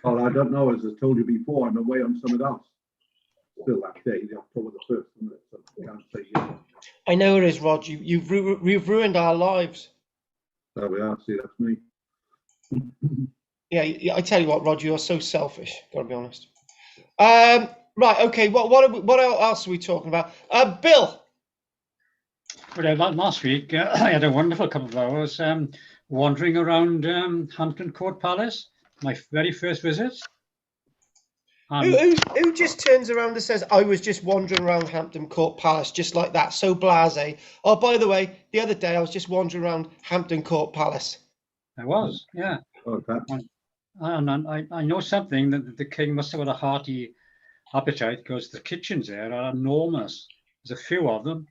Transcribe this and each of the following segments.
Well, I don't know, as I told you before, I'm away on something else. Still that day, the October the 1st, isn't it? So I can't say yet. I know it is, Rod. You've ruined our lives. There we are. See, that's me. Yeah, I tell you what, Rod, you're so selfish. Gotta be honest. Right, okay. What else are we talking about? Bill. Well, last week I had a wonderful couple of hours wandering around Hampton Court Palace. My very first visit. Who just turns around and says, "I was just wandering around Hampton Court Palace," just like that, so blasé? Oh, by the way, the other day I was just wandering around Hampton Court Palace. I was, yeah. Oh, And I know something that the king must have had a hearty appetite, because the kitchens there are enormous. There's a few of them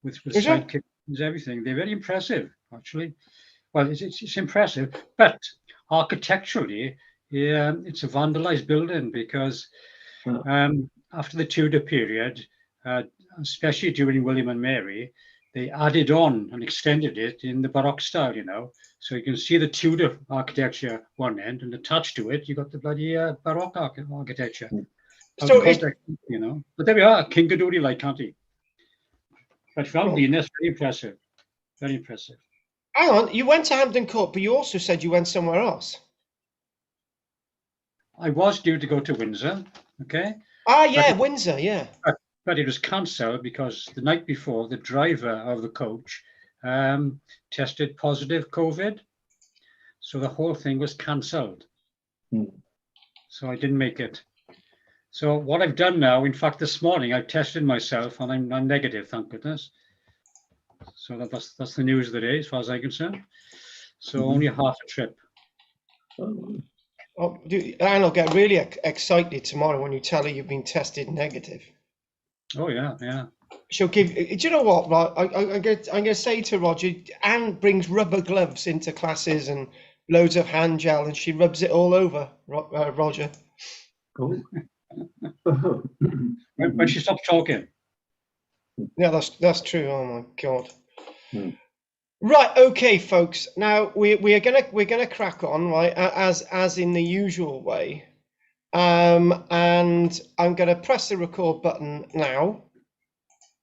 with side kitchens, everything. They're very impressive, actually. Well, it's impressive, but architecturally, yeah, it's a vandalized building, because after the Tudor period, especially during William and Mary, they added on and extended it in the Baroque style, you know. So you can see the Tudor architecture one end, and attached to it, you got the bloody Baroque architecture. So you know, but there we are. King could do like, can't he? But found Venus very impressive, very impressive. Hang on, you went to Hampton Court, but you also said you went somewhere else. I was due to go to Windsor, okay? Ah, yeah, Windsor, yeah. But it was cancelled because the night before, the driver of the coach tested positive COVID. So the whole thing was cancelled. So I didn't make it. So what I've done now, in fact, this morning, I've tested myself and I'm negative, thank goodness. So that's the news of the day, as far as I'm concerned. So only half a trip. Oh, and I'll get really excited tomorrow when you tell her you've been tested negative. Oh yeah, yeah. She'll give. Do you know what, Rod? I'm going to say to Roger, Anne brings rubber gloves into classes and loads of hand gel, and she rubs it all over Roger. Cool. When she stops talking. Yeah, that's true. Oh my God. Right, okay, folks. Now we're gonna crack on, right, as in the usual way, and I'm gonna press the record button now.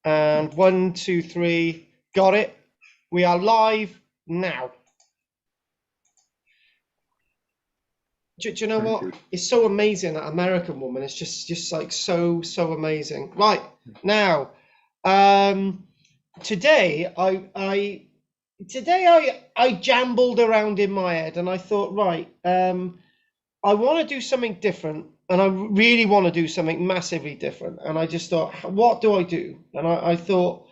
And 1, 2, 3, got it. We are live now. Do you know what? It's so amazing, that American woman. It's just like so amazing. Right now, today I jambled around in my head, and I thought, right, I want to do something different, and I really want to do something massively different. And I just thought, what do I do? And I thought,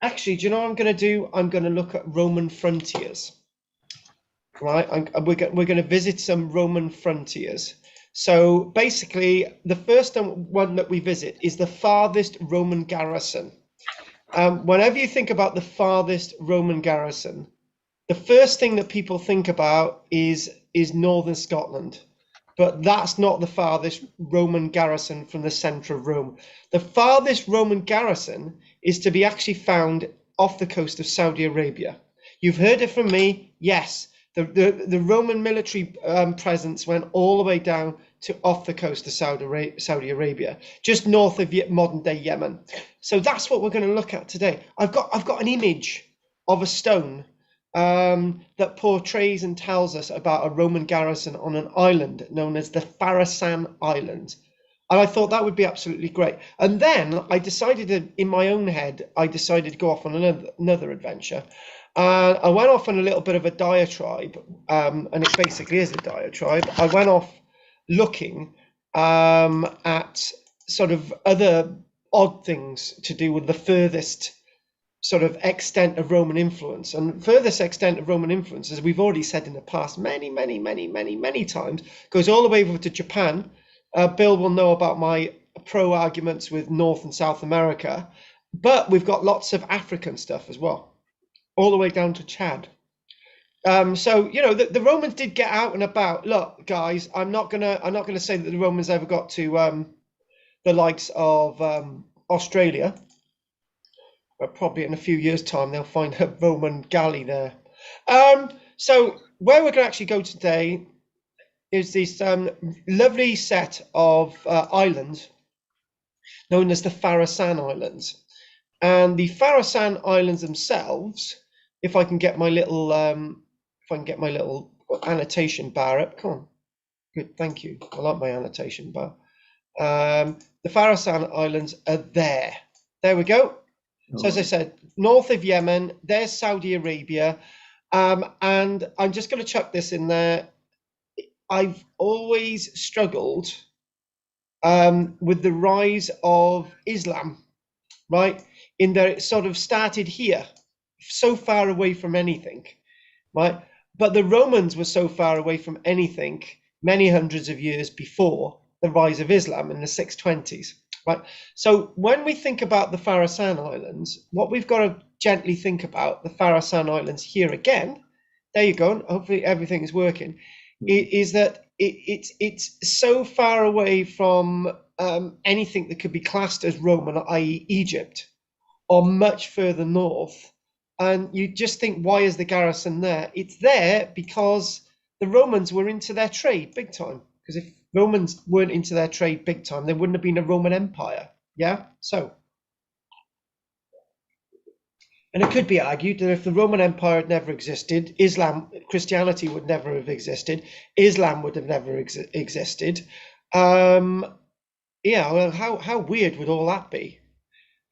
actually, do you know what I'm going to do? I'm going to look at Roman frontiers. Right, we're going to visit some Roman frontiers. So basically, the first one that we visit is the farthest Roman garrison. Whenever you think about the farthest Roman garrison, the first thing that people think about is northern Scotland, but that's not the farthest Roman garrison from the centre of Rome. The farthest Roman garrison is to be actually found off the coast of Saudi Arabia. You've heard it from me, yes. The Roman military presence went all the way down to off the coast of Saudi Arabia, just north of modern day Yemen. So that's what we're going to look at today. I've got an image of a stone that portrays and tells us about a Roman garrison on an island known as the Farasan Islands. And I thought that would be absolutely great. And then I decided in my own head, to go off on another adventure. I went off on a little bit of a diatribe, and it basically is a diatribe. I went off looking at sort of other odd things to do with the furthest sort of extent of Roman influence. And furthest extent of Roman influence, as we've already said in the past many times, goes all the way over to Japan. Bill will know about my pro arguments with North and South America, but we've got lots of African stuff as well, all the way down to Chad. So you know the Romans did get out and about. Look, guys, I'm not gonna say that the Romans ever got to the likes of Australia, but probably in a few years' time they'll find a Roman galley there. So where we're gonna actually go today is this lovely set of islands known as the Farasan Islands. And the Farahsan Islands themselves, if I can get my little annotation bar up, come on, good, thank you. I like my annotation bar. The Farasan Islands are there. There we go. So as I said, north of Yemen, there's Saudi Arabia, and I'm just going to chuck this in there. I've always struggled with the rise of Islam, right? In that it sort of started here, so far away from anything, right? But the Romans were so far away from anything many hundreds of years before the rise of Islam in the 620s, right? So when we think about the Farahsan Islands, what we've got to gently think about the Farahsan Islands here again, there you go, and hopefully everything is working, is that it's so far away from anything that could be classed as Roman, i.e. Egypt, or much further north. And you just think, why is the garrison there? It's there because the Romans were into their trade big time. Because if Romans weren't into their trade big time, there wouldn't have been a Roman Empire. Yeah, so. And it could be argued that if the Roman Empire had never existed, Christianity would never have existed, Islam would have never existed. Yeah, well, how weird would all that be?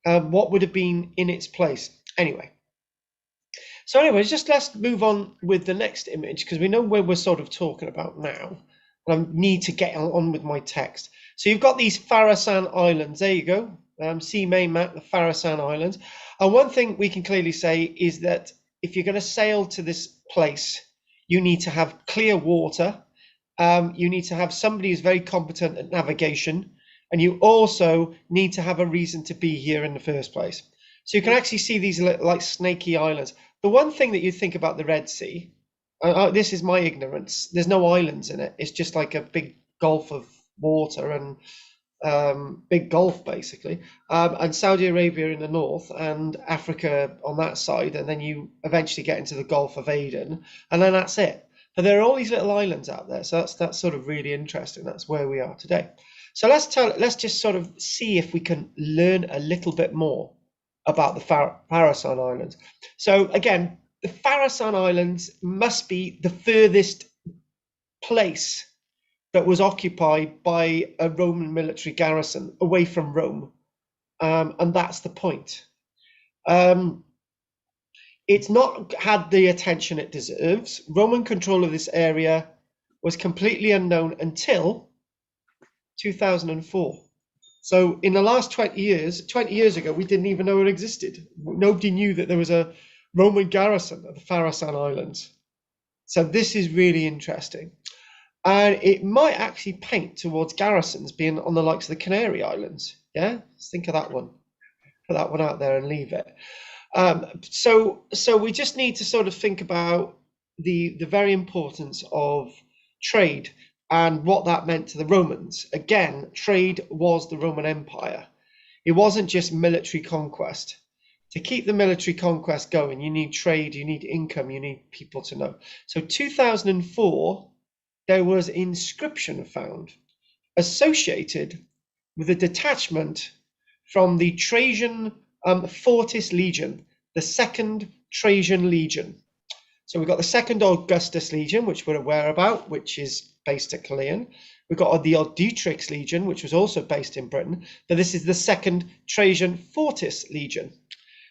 What would have been in its place? Anyway. So anyways, just let's move on with the next image, because we know where we're sort of talking about now. I need to get on with my text. So you've got these Farahsan Islands. There you go. See main map, the Farahsan Islands. And one thing we can clearly say is that if you're going to sail to this place, you need to have clear water. You need to have somebody who's very competent at navigation. And you also need to have a reason to be here in the first place. So you can actually see these like snaky islands. The one thing that you think about the Red Sea, this is my ignorance, there's no islands in it. It's just like a big gulf of water and big gulf basically. And Saudi Arabia in the north and Africa on that side. And then you eventually get into the Gulf of Aden. And then that's it. But there are all these little islands out there. So that's sort of really interesting. That's where we are today. So let's just sort of see if we can learn a little bit more about the Farahsan Islands. So again, the Farahsan Islands must be the furthest place that was occupied by a Roman military garrison away from Rome. And that's the point. It's not had the attention it deserves. Roman control of this area was completely unknown until 2004. So in the last 20 years ago, we didn't even know it existed. Nobody knew that there was a Roman garrison at the Farahsan Islands. So this is really interesting. And it might actually paint towards garrisons being on the likes of the Canary Islands. Yeah, let's think of that one. Put that one out there and leave it. So we just need to sort of think about the very importance of trade and what that meant to the Romans. Again, trade was the Roman Empire. It wasn't just military conquest. To keep the military conquest going, you need trade, you need income, you need people to know. So 2004, there was inscription found associated with a detachment from the Trajan Fortis Legion, the second Trajan Legion. So we've got the second Augustus Legion, which we're aware about, which is based at Caerleon. We've got the Auditrix Legion, which was also based in Britain, but this is the second Trajan Fortis Legion.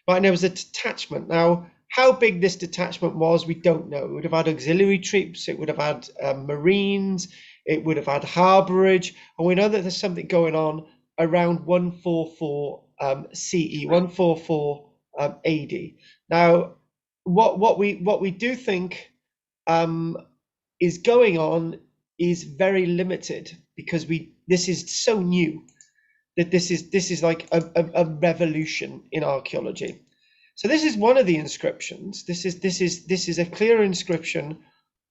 Right, and there was a detachment. Now, how big this detachment was, we don't know. It would have had auxiliary troops, it would have had Marines, it would have had harbourage, and we know that there's something going on around 144 CE, 144 AD. Now, what we do think is going on is very limited, because this is so new that this is like a revolution in archaeology. So this is one of the inscriptions. This is a clear inscription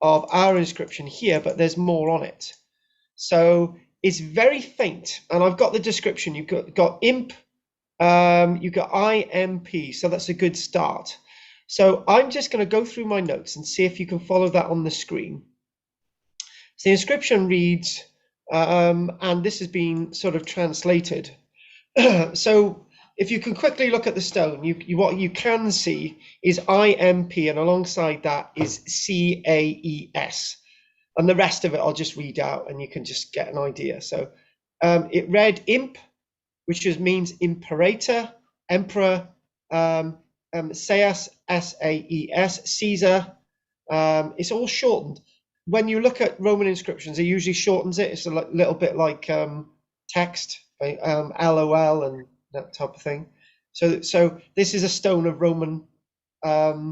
of our inscription here, but there's more on it. So it's very faint, and I've got the description. You've got imp, you've got IMP, so that's a good start. So I'm just going to go through my notes and see if you can follow that on the screen. So the inscription reads, and this has been sort of translated. So if you can quickly look at the stone, what you can see is IMP, and alongside that is CAES. And the rest of it I'll just read out, and you can just get an idea. So it read imp, which means imperator, emperor, Saeus, SAES, Caesar. It's all shortened. When you look at Roman inscriptions, it usually shortens it. It's a little bit like text, LOL and that type of thing. So this is a stone of Roman SMS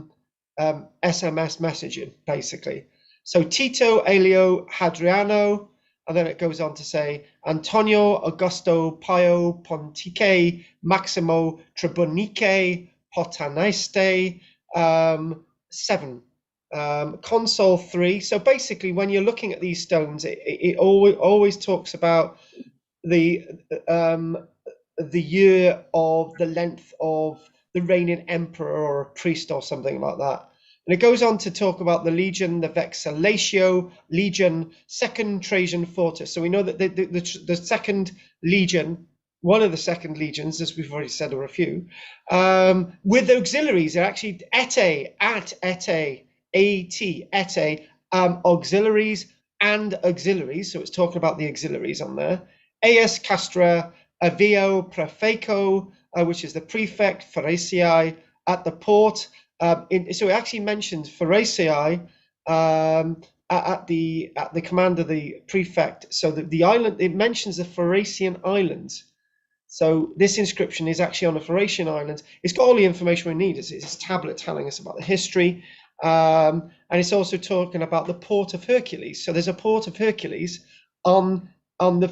messaging, basically. So Tito, Elio, Hadriano, and then it goes on to say Antonio, Augusto, Pio, Pontique, Maximo, Tribunique, Potaniste, 7. Consul 3. So basically, when you're looking at these stones, it always talks about the year of the length of the reigning emperor or a priest or something like that. And it goes on to talk about the legion, the vexillatio legion, second Trajan fortis. So we know that the second legion, one of the second legions, as we've already said, there were a few, with the auxiliaries, they're actually auxiliaries and auxiliaries. So it's talking about the auxiliaries on there. Aes castra, avio prefeco, which is the prefect, Farasii, at the port. So it actually mentions Farasii at the command of the prefect. So the island, it mentions the Farahsan Islands. So this inscription is actually on the Farahsan Islands. It's got all the information we need. It's a tablet telling us about the history. And it's also talking about the port of Hercules. So there's a port of Hercules on the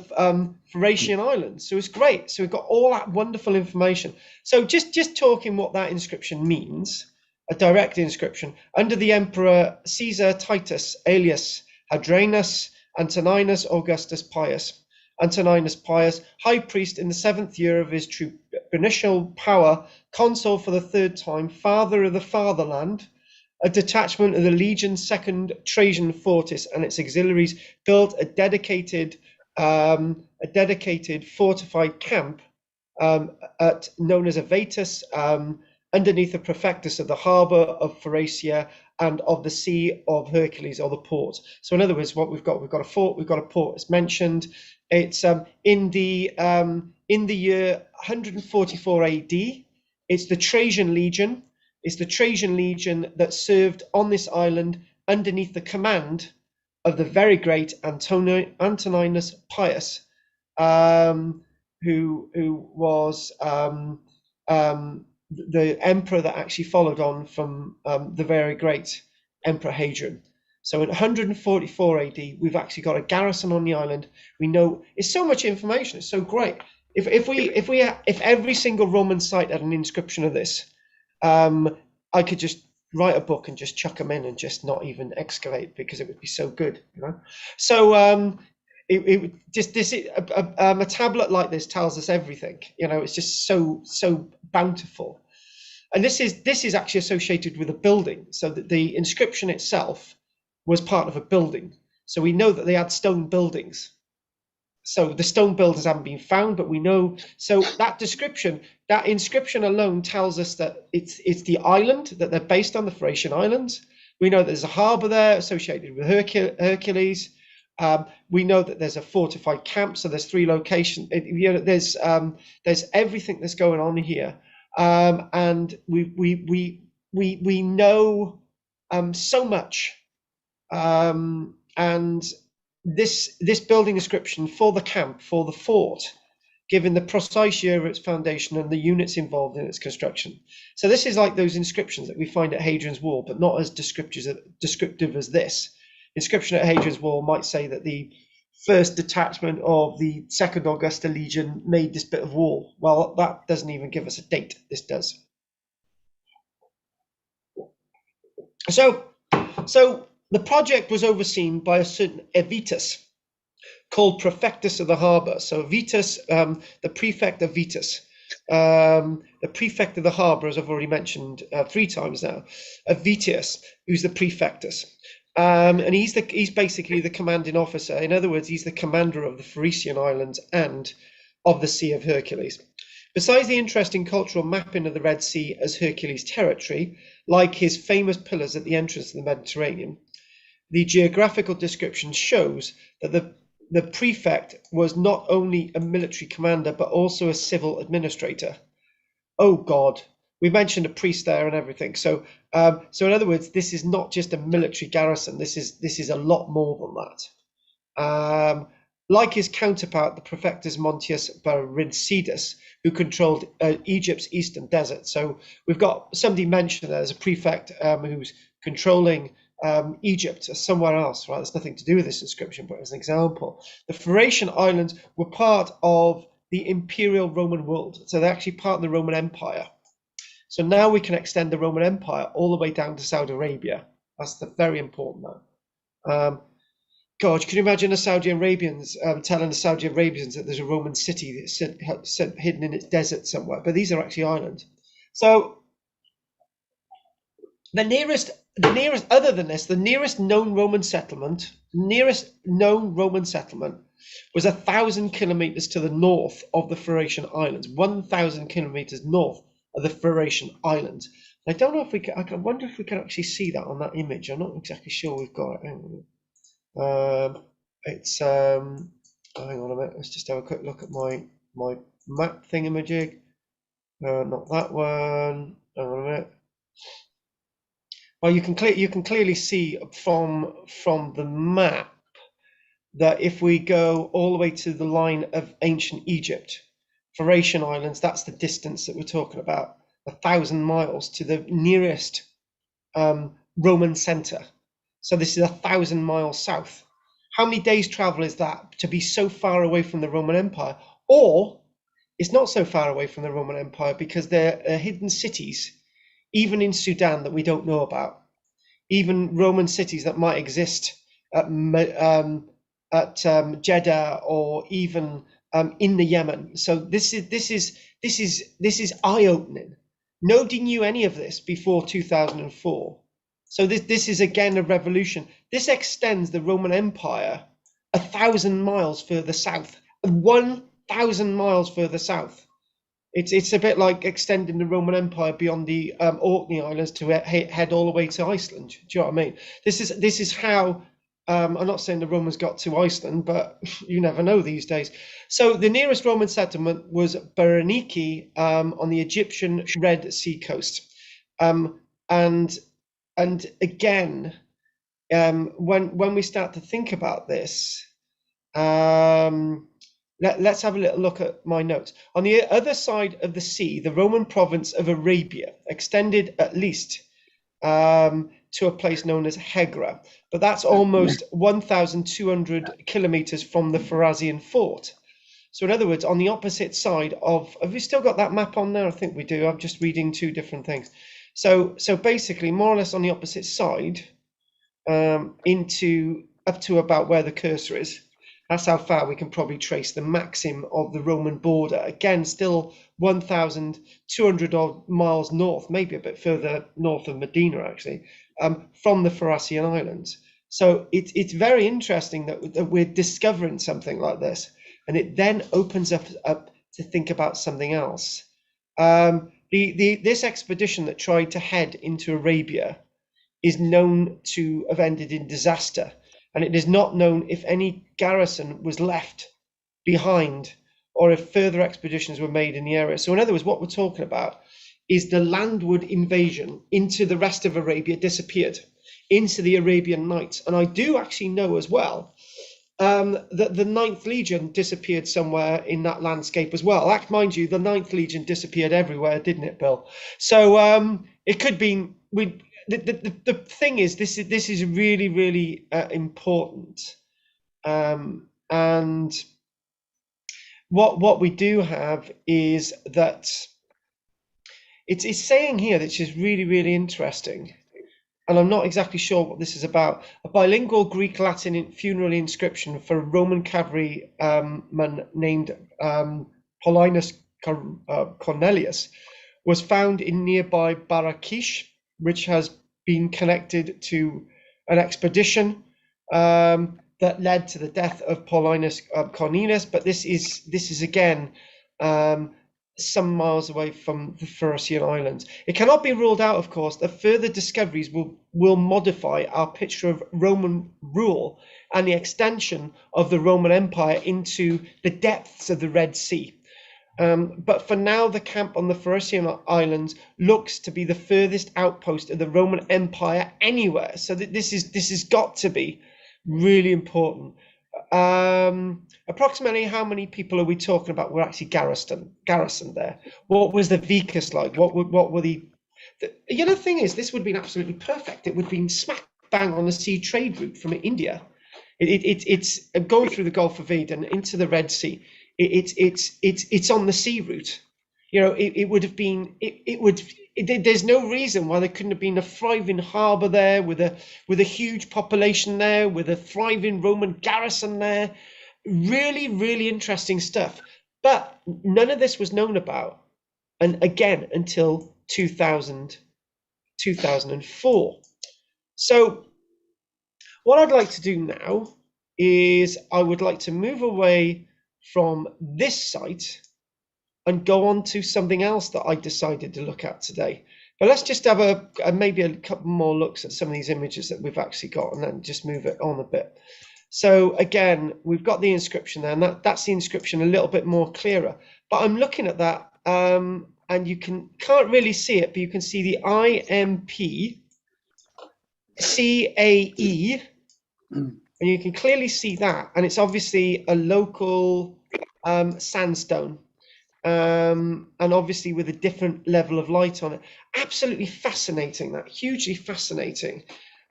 Farahsan Islands. So it's great. So we've got all that wonderful information. So just talking what that inscription means, a direct inscription, under the emperor Caesar Titus Aelius Hadrianus Antoninus Augustus Pius. Antoninus Pius, high priest in the 7th year of his tribunitial power, consul for the 3rd time, father of the fatherland, a detachment of the legion 2nd Trajan fortis and its auxiliaries built a dedicated fortified camp known as Avatus, underneath the prefectus of the harbour of Pheracia and of the Sea of Hercules, or the port. So in other words, what we've got a fort, we've got a port. It's mentioned. It's in the year 144 AD. It's the Trajan legion. It's the Trajan legion that served on this island underneath the command of the very great Antoninus Pius, who was the emperor that actually followed on from the very great Emperor Hadrian. So in 144 AD, we've actually got a garrison on the island. We know it's so much information. It's so great. If every single Roman site had an inscription of this, I could just write a book and just chuck them in and just not even excavate, because it would be so good, you know. So a tablet like this tells us everything, you know. It's just so bountiful. And this is actually associated with a building, so that the inscription itself was part of a building. So we know that they had stone buildings. So the stone buildings haven't been found, but we know. So that description, that inscription alone tells us that it's the island that they're based on, the Farahsan Islands. We know that there's a harbour there associated with Hercules. We know that there's a fortified camp. So there's 3 locations. You know, there's everything that's going on here, and we know so much. And this building description for the camp, for the fort, given the precise year of its foundation and the units involved in its construction. So this is like those inscriptions that we find at Hadrian's Wall, but not as descriptive as this. Inscription at Hadrian's Wall might say that the first detachment of the 2nd Augusta Legion made this bit of wall. Well, that doesn't even give us a date. This does. So the project was overseen by a certain Avitus, called Prefectus of the Harbour. So Avitus, the prefect of Avitus, the prefect of the harbour, as I've already mentioned 3 times now, Avitus, who's the prefectus. And he's basically the commanding officer. In other words, he's the commander of the Farahsan Islands and of the Sea of Hercules. Besides the interesting cultural mapping of the Red Sea as Hercules territory, like his famous pillars at the entrance to the Mediterranean, the geographical description shows that the prefect was not only a military commander, but also a civil administrator. Oh God, we mentioned a priest there and everything. So in other words, this is not just a military garrison. This is a lot more than that. Like his counterpart, the Prefectus Montius Barincidas, who controlled Egypt's eastern desert. So we've got somebody mentioned there as a prefect who's controlling Egypt or somewhere else, right? There's nothing to do with this inscription, but as an example, the Farahsan Islands were part of the Imperial Roman world. So they're actually part of the Roman Empire. So now we can extend the Roman Empire all the way down to Saudi Arabia. That's very important now. God, can you imagine the Saudi Arabians telling the Saudi Arabians that there's a Roman city that's hidden in its desert somewhere? But these are actually islands. So the nearest, other than this, the nearest known Roman settlement was 1,000 kilometers to the north of the Farahsan Islands. 1,000 kilometers north of the Farahsan Islands. I don't know if we can. I wonder if we can actually see that on that image. I'm not exactly sure we've got it. It's hang on a minute. Let's just have a quick look at my map thingamajig. Not that one. Hang on a minute. Well, you can clearly see from the map that if we go all the way to the line of ancient Egypt, Farahsan Islands, that's the distance that we're talking about, 1,000 miles to the nearest Roman center. So this is 1,000 miles south. How many days travel is that to be so far away from the Roman Empire? Or it's not so far away from the Roman Empire because there are hidden cities, even in Sudan, that we don't know about. Even Roman cities that might exist at Jeddah or even in the Yemen. So this is eye-opening. Nobody knew any of this before 2004. So this is again a revolution. This extends the Roman Empire 1,000 miles further south, 1,000 miles further south. It's a bit like extending the Roman Empire beyond the Orkney Islands to head all the way to Iceland. Do you know what I mean? This is how. I'm not saying the Romans got to Iceland, but you never know these days. So the nearest Roman settlement was Berenike on the Egyptian Red Sea coast, and again, when we start to think about this, let's have a little look at my notes. On the other side of the sea, the Roman province of Arabia extended at least to a place known as Hegra, but that's almost 1,200 kilometers from the Farahsan fort. So in other words, on the opposite side of, have we still got that map on there? I think we do. I'm just reading two different things. So basically, more or less on the opposite side, up to about where the cursor is. That's how far we can probably trace the maxim of the Roman border. Again, still 1,200 odd miles north, maybe a bit further north of Medina, actually, from the Farahsan Islands. So it's very interesting that we're discovering something like this, and it then opens up to think about something else. This expedition that tried to head into Arabia is known to have ended in disaster, and it is not known if any garrison was left behind or if further expeditions were made in the area. So in other words, what we're talking about is the landward invasion into the rest of Arabia disappeared, into the Arabian Nights. And I do actually know as well that the 9th Legion disappeared somewhere in that landscape as well. Mind you, the 9th Legion disappeared everywhere, didn't it, Bill? So it could be the thing is, this is really, really important. And what we do have is that it's saying here, that is really, really interesting. And I'm not exactly sure what this is about. A bilingual Greek-Latin funeral inscription for a Roman cavalryman named Paulinus Cornelius was found in nearby Barakish, which has been connected to an expedition that led to the death of Paulinus Cornelius. But this is again some miles away from the Farasan Islands. It cannot be ruled out, of course, that further discoveries will modify our picture of Roman rule and the extension of the Roman Empire into the depths of the Red Sea. But for now, the camp on the Farahsan Islands looks to be the furthest outpost of the Roman Empire anywhere. So this has got to be really important. Approximately how many people are we talking about were actually garrison there? What was the vicus like? What were the thing is, this would have been absolutely perfect. It would have been smack bang on the sea trade route from India. It's going through the Gulf of Aden into the Red Sea. It's on the sea route. It would have been. There's no reason why there couldn't have been a thriving harbour there with a huge population there, with a thriving Roman garrison there. Really, really interesting stuff. But none of this was known about, and again, until 2004. So what I'd like to do now is I would like to move away from this site and go on to something else that I decided to look at today. But let's just have maybe a couple more looks at some of these images that we've actually got, and then just move it on a bit. So again, we've got the inscription there, and that's the inscription a little bit more clearer. But I'm looking at that, and you can't really see it, but you can see the IMP CAE, and you can clearly see that, and it's obviously a local sandstone. And obviously with a different level of light on it. Absolutely fascinating, that, hugely fascinating.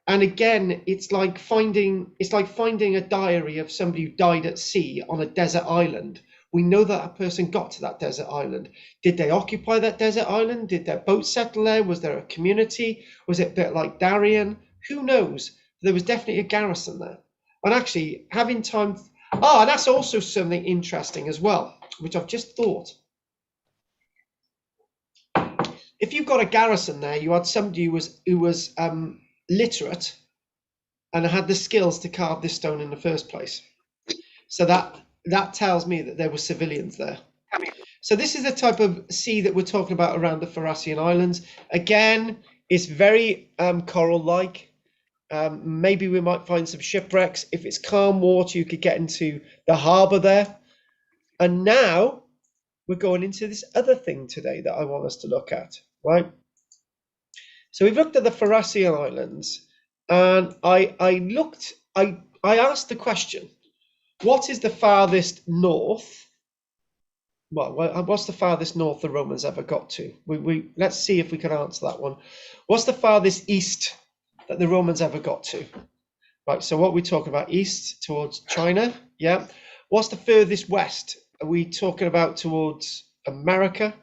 And again, it's like finding a diary of somebody who died at sea on a desert island. We know that a person got to that desert island. Did they occupy that desert island? Did their boat settle there? Was there a community? Was it a bit like Darien? Who knows? There was definitely a garrison there. And actually, having time... and that's also something interesting as well, which I've just thought. If you've got a garrison there, you had somebody who was literate and had the skills to carve this stone in the first place. So that tells me that there were civilians there. So this is the type of sea that we're talking about around the Farahsan Islands. Again, it's very coral-like. Maybe we might find some shipwrecks. If it's calm water, you could get into the harbour there. And now we're going into this other thing today that I want us to look at, right? So we've looked at the Farahsan Islands, and I asked the question, what is the farthest north? Well, what's the farthest north the Romans ever got to? Let's see if we can answer that one. What's the farthest east that the Romans ever got to? Right, so what we're talking about, east towards China, yeah. What's the furthest west? Are we talking about towards America?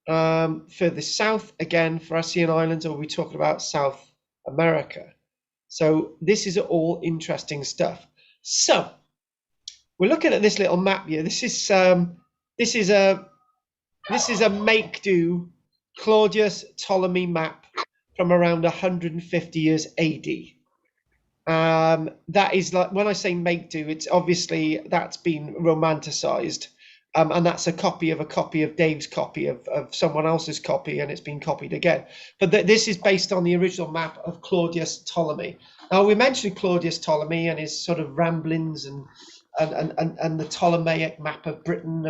Furthest south, again, Farahsan Islands, or are we talking about South America? So this is all interesting stuff. So we're looking at this little map here. This is a make-do Claudius Ptolemy map from around 150 years AD. That is, like, when I say make do, it's obviously that's been romanticized, and that's a copy of Dave's copy of someone else's copy, and it's been copied again. But this is based on the original map of Claudius Ptolemy. Now, we mentioned Claudius Ptolemy and his sort of ramblings and the Ptolemaic map of Britain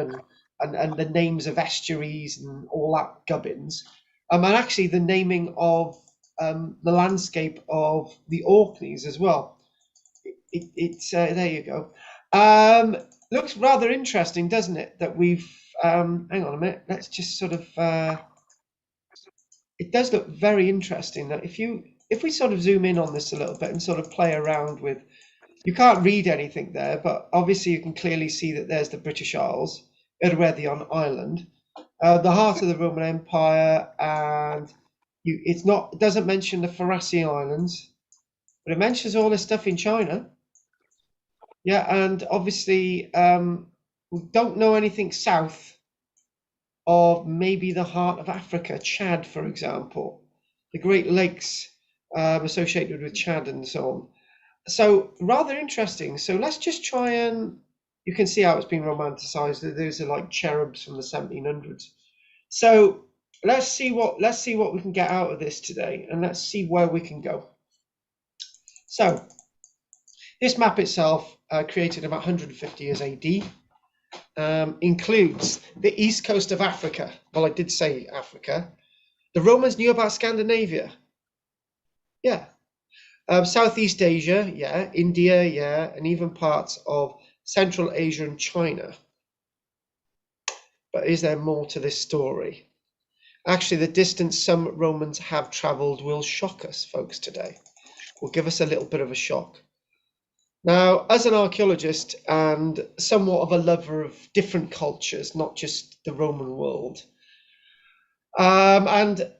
and the names of estuaries and all that gubbins, and actually the naming of the landscape of the Orkneys as well. It's there you go. Looks rather interesting, doesn't it? That we've hang on a minute. Let's just sort of. It does look very interesting. That if we sort of zoom in on this a little bit and sort of play around with, you can't read anything there, but obviously you can clearly see that there's the British Isles, Edwardian Island, the heart of the Roman Empire, and it doesn't mention the Farahsan Islands, but it mentions all this stuff in China. Yeah, and obviously we don't know anything south of maybe the heart of Africa, Chad, for example, the Great Lakes. associated with Chad and so on. So rather interesting. So let's just try and, you can see how it's been romanticized. Those are like cherubs from the 1700s. So let's see what we can get out of this today, and let's see where we can go. So this map itself, created about 150 years AD, includes the east coast of Africa. Well, I did say Africa. The Romans knew about Scandinavia. Yeah. Southeast Asia, yeah. India, yeah. And even parts of Central Asia and China. But is there more to this story? Actually, the distance some Romans have traveled will shock us, folks, today. Will give us a little bit of a shock. Now, as an archaeologist and somewhat of a lover of different cultures, not just the Roman world, and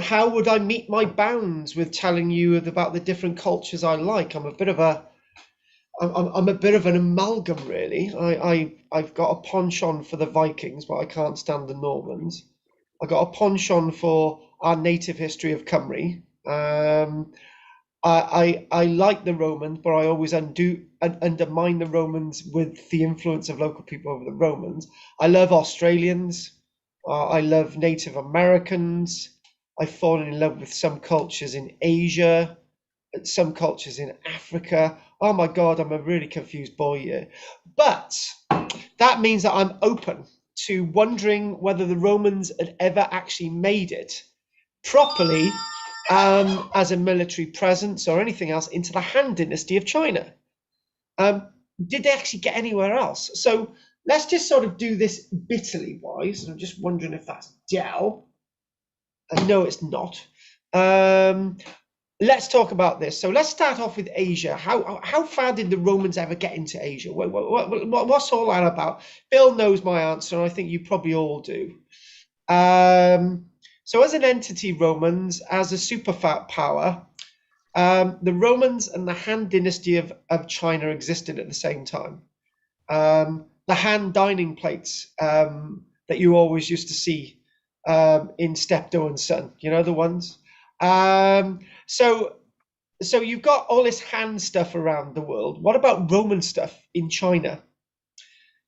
how would I meet my bounds with telling you about the different cultures I like? I'm a bit of an amalgam, really. I've got a penchant for the Vikings, but I can't stand the Normans. I got a penchant for our native history of Cymru. I like the Romans, but I always undermine the Romans with the influence of local people over the Romans. I love Australians. I love Native Americans. I've fallen in love with some cultures in Asia, some cultures in Africa. Oh my God, I'm a really confused boy here. But that means that I'm open to wondering whether the Romans had ever actually made it properly as a military presence or anything else into the Han Dynasty of China. Did they actually get anywhere else? So let's just sort of do this bitterly wise. I'm just wondering if that's Dell. No, it's not. Let's talk about this. So let's start off with Asia. How far did the Romans ever get into Asia? What's all that about? Bill knows my answer, and I think you probably all do. So as an entity, Romans, as a superpower, the Romans and the Han Dynasty of China existed at the same time. The Han dining plates that you always used to see in Steptoe and Son, you know, the ones. So you've got all this Han stuff around the world. What about Roman stuff in China?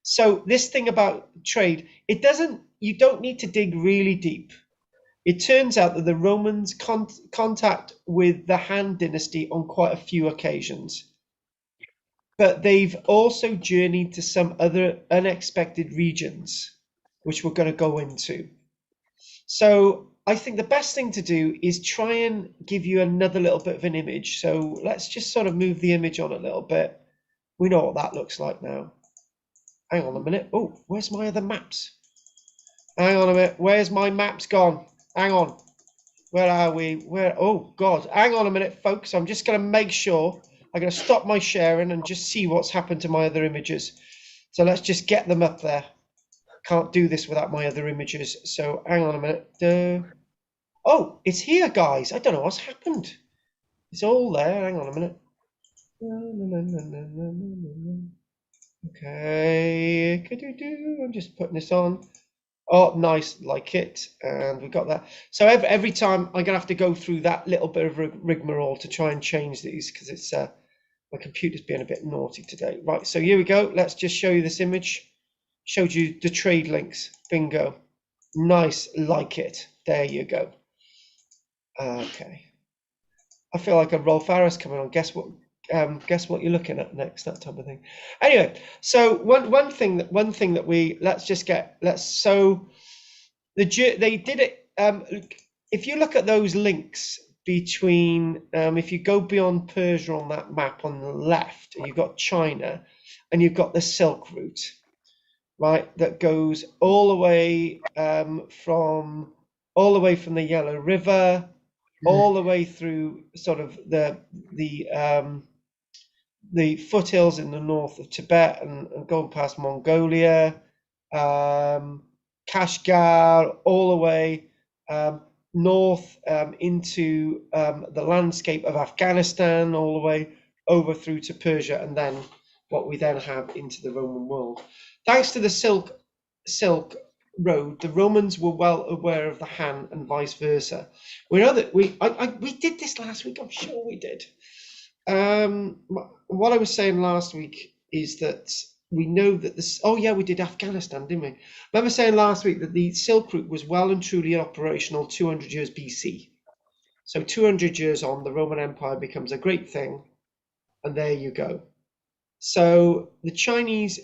So this thing about trade, you don't need to dig really deep. It turns out that the Romans contact with the Han Dynasty on quite a few occasions. But they've also journeyed to some other unexpected regions, which we're going to go into. So I think the best thing to do is try and give you another little bit of an image. So let's just sort of move the image on a little bit. We know what that looks like now. Hang on a minute. Oh, where's my other maps? Hang on a minute. Where's my maps gone? Hang on. Where are we? Oh, God. Hang on a minute, folks. I'm just going to make sure. I'm going to stop my sharing and just see what's happened to my other images. So let's just get them up there. Can't do this without my other images. So hang on a minute. Oh, it's here, guys. I don't know what's happened. It's all there. Hang on a minute. Okay. I'm just putting this on. Oh, nice, like it, and we got that. So every time I'm gonna have to go through that little bit of rigmarole to try and change these because it's my computer's being a bit naughty today. Right, so here we go. Let's just show you this image. Showed you the trade links. Bingo. Nice, like it. There you go. Okay. I feel like a Rolf Harris coming on. Guess what you're looking at next, that type of thing. Anyway, so one thing that they did it. If you look at those links between, if you go beyond Persia on that map on the left, you've got China, and you've got the Silk Route, right? That goes all the way from the Yellow River, all the way through sort of the foothills in the north of Tibet and going past Mongolia, Kashgar, all the way north into the landscape of Afghanistan, all the way over through to Persia, and then what we then have into the Roman world. Thanks to the Silk road, the Romans were well aware of the Han and vice versa. We know that we did this last week. I'm sure we did. What I was saying last week is that we know that this. Oh yeah, we did Afghanistan, didn't we? Remember saying last week that the Silk Route was well and truly operational 200 years BC. So 200 years on, the Roman Empire becomes a great thing, and there you go. So the Chinese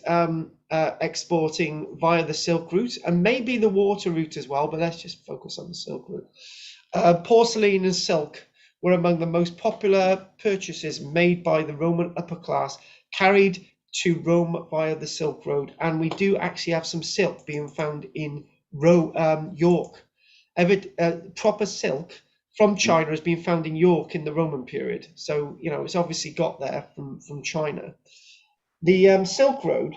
exporting via the Silk Route and maybe the water route as well, but let's just focus on the Silk Route. Porcelain and silk were among the most popular purchases made by the Roman upper class, carried to Rome via the Silk Road. And we do actually have some silk being found in York. Proper silk from China has been found in York in the Roman period. So, you know, it's obviously got there from China. The Silk Road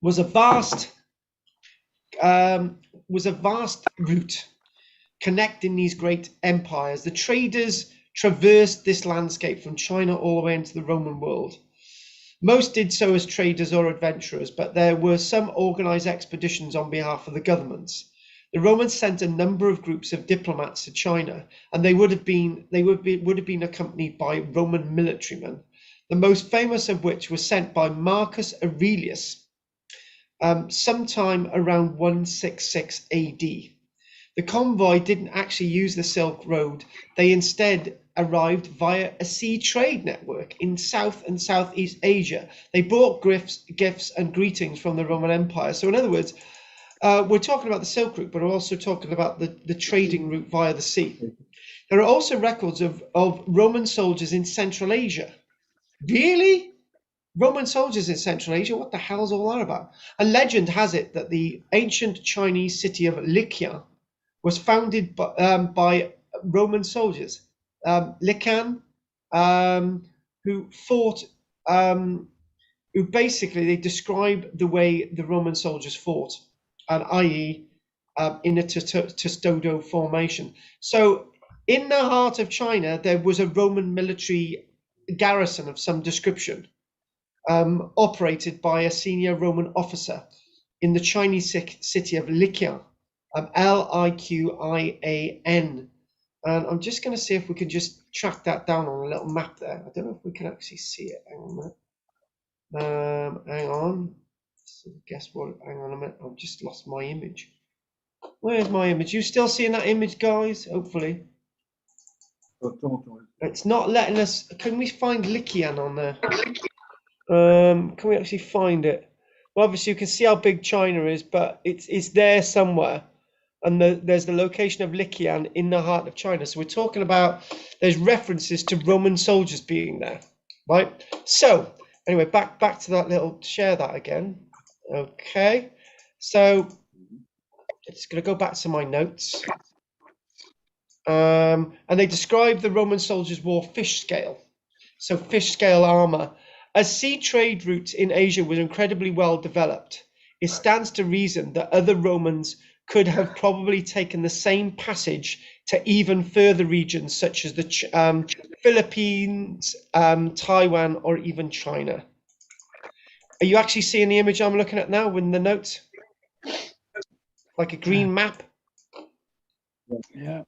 was a vast route connecting these great empires. The traders traversed this landscape from China all the way into the Roman world. Most did so as traders or adventurers, but there were some organized expeditions on behalf of the governments. The Romans sent a number of groups of diplomats to China, and they would have been accompanied by Roman militarymen. The most famous of which was sent by Marcus Aurelius sometime around 166 AD. The convoy didn't actually use the Silk Road. They instead arrived via a sea trade network in South and Southeast Asia. They brought gifts and greetings from the Roman Empire. So in other words, we're talking about the Silk Route, but we're also talking about the trading route via the sea. There are also records of Roman soldiers in Central Asia. Really? Roman soldiers in Central Asia? What the hell's all that about? A legend has it that the ancient Chinese city of Lycia was founded by Roman soldiers. Lycan, who fought, who basically, they describe the way the Roman soldiers fought, and i.e. In a testudo formation. So in the heart of China, there was a Roman military garrison of some description, operated by a senior Roman officer in the Chinese city of Liqian, Liqian. And I'm just going to see if we can just track that down on a little map there. I don't know if we can actually see it. Hang on a minute. Hang on. So guess what? Hang on a minute. I've just lost my image. Where's my image? You still seeing that image, guys? Hopefully. It's not letting us. Can we find Liqian on there? Can we actually find it? Well, obviously you can see how big China is, but it's there somewhere. And there's the location of Liqian in the heart of China. So we're talking about, there's references to Roman soldiers being there, right? So anyway, back to that little, share that again. Okay, so it's going to go back to my notes. And they describe the Roman soldiers wore fish scale. So fish scale armor. As sea trade routes in Asia was incredibly well developed, it stands to reason that other Romans could have probably taken the same passage to even further regions such as the Philippines, Taiwan, or even China. Are you actually seeing the image I'm looking at now in the notes? Like a green map? Yeah.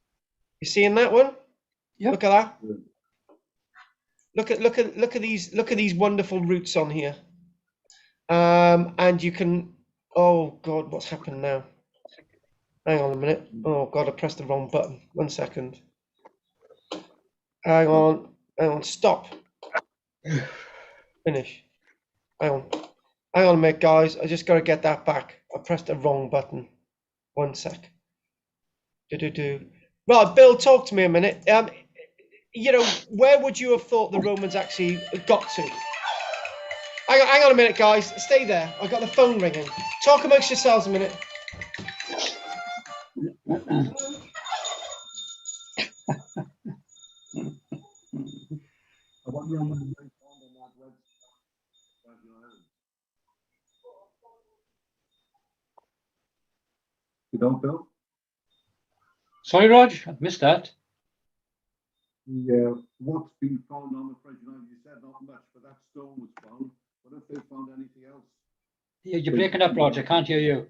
You seeing that one? Yep. Look at that. Look at these wonderful routes on here. And you can, oh God, what's happened now? Hang on a minute. Oh God, I pressed the wrong button. 1 second. Hang on, stop. Finish. Hang on a minute, guys. I just got to get that back. I pressed the wrong button. 1 sec. Right, Bill, talk to me a minute. You know, where would you have thought the Romans actually got to? Hang on a minute, guys. Stay there. I got the phone ringing. Talk amongst yourselves a minute. You don't, Bill? Sorry, Rog, I missed that. Yeah, what's been found on the French Islands? You said not much, but that stone was found. What if they found anything else? You're breaking up, Rog. I can't hear you.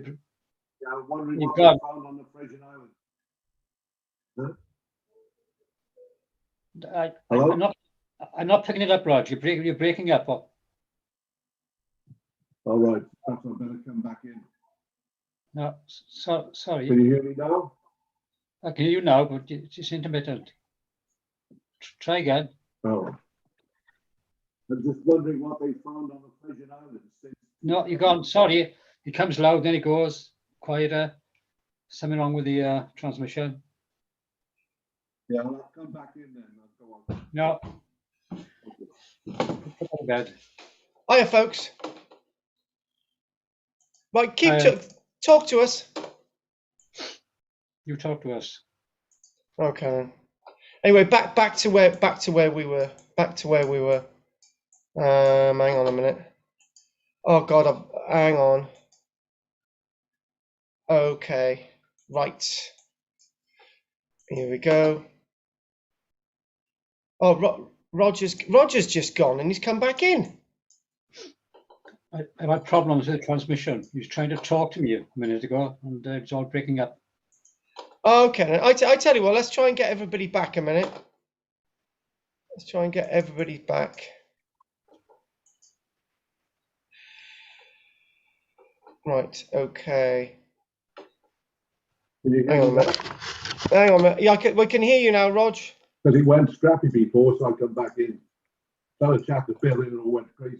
Yeah, I'm wondering You've what got- they found on the Frisian Islands. Hello? I'm not picking it up, Rod. You're breaking up. All right, perhaps I better come back in. No, sorry. Can you hear me now? I can hear you now, but it's intermittent. Try again. Oh. I'm just wondering what they found on the Frisian Islands. No, you're gone. Sorry. It comes loud, then it goes quieter. Something wrong with the transmission. Yeah, I'll come back in then. I'll go on. No. Put on bed. Hiya, folks. Right, Hiya. talk to us. You talk to us. Okay. Then. Anyway, back to where we were. Hang on a minute. Oh God, hang on. Okay, right. Here we go. Oh, Roger's just gone and he's come back in. I had problems with the transmission. He was trying to talk to me a minute ago, and it's all breaking up. Okay, I tell you what, let's try and get everybody back a minute. Let's try and get everybody back. Right, okay. Can you Hang hear on me a minute. Hang on a minute. Yeah, we can hear you now, Rog. Because it went scrappy before, so I come back in. Started chat to fill in and all went crazy.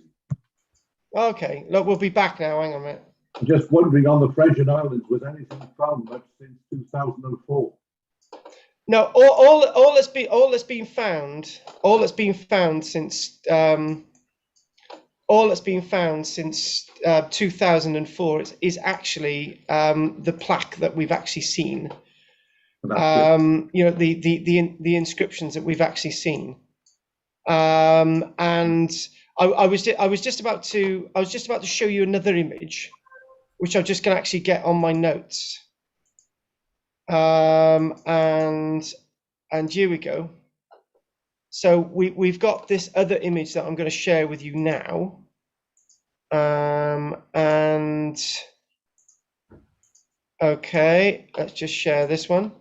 Okay, look, we'll be back now. Hang on a minute. I'm just wondering on the Frisian Islands, was anything found much since 2004? No, all that's been found since 2004 is actually the plaque that we've actually seen. You know, the inscriptions that we've actually seen. And I was just about to show you another image, which I'm just going to actually get on my notes. And here we go. So we've got this other image that I'm going to share with you now. And okay, let's just share this one